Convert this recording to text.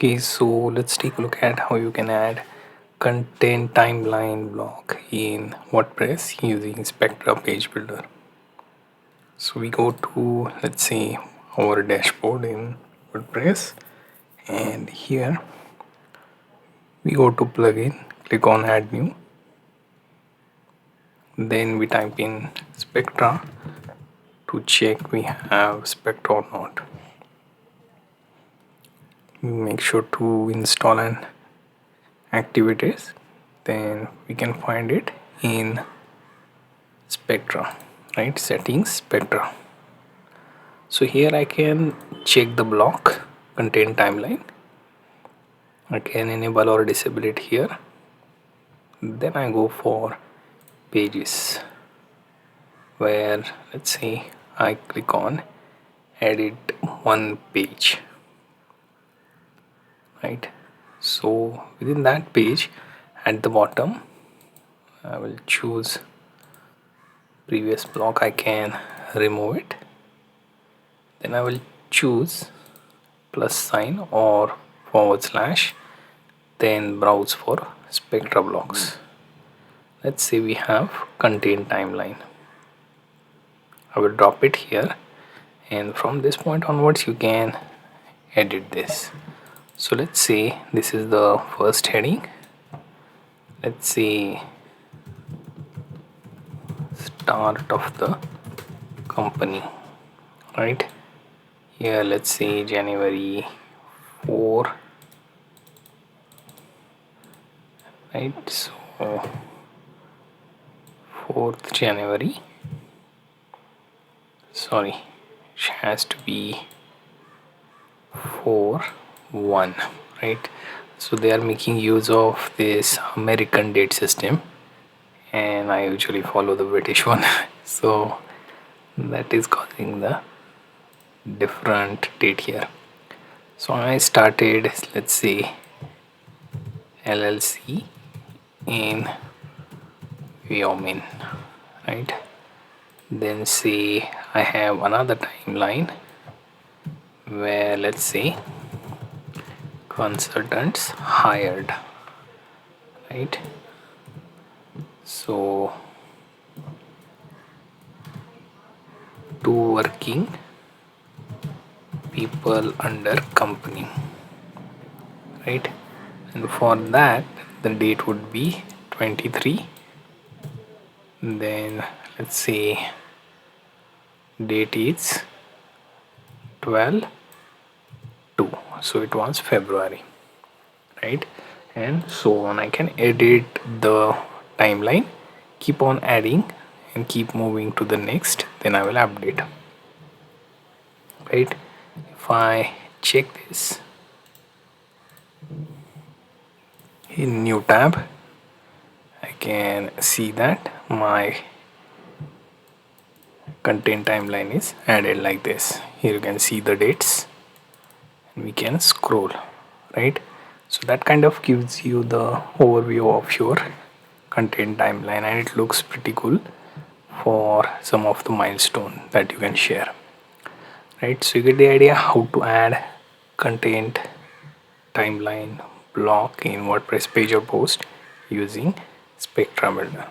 Okay, so let's take a look at how you can add content timeline block in WordPress using Spectra page builder. So we go to, let's say, our dashboard in WordPress, and here we go to plugin, click on add new, then we type in Spectra to check we have Spectra or not. Make sure to install and activate it, then we can find it in Spectra, right? Settings, Spectra. So here I can check the block content timeline. I can enable or disable it here. Then I go for pages, where let's say I click on edit one page, right? So within that page, at the bottom I will choose previous block. I can remove it, then I will choose plus sign or /, then browse for Spectra blocks. Let's say we have content timeline. I will drop it here, and from this point onwards you can edit this. So let's say this is the first heading. Let's say start of the company, right? Here let's say January 4, right? So 4th January, sorry, it has to be 4/1, right? So they are making use of this American date system, and I usually follow the British one. So that is causing the different date here. So I started, let's say, LLC in Wyoming, right? Then say I have another timeline where let's say consultants hired, right? So 2 working people under company, right? And for that the date would be 23. Then let's say date is 12/2, so it was February, right? And so on. I can edit the timeline, keep on adding and keep moving to the next, then I will update, right? If I check this in new tab, I can see that my content timeline is added like this. Here you can see the dates and we can scroll, right? So that kind of gives you the overview of your content timeline, and it looks pretty cool for some of the milestone that you can share, right? So you get the idea how to add content timeline block in WordPress page or post using Spectra builder.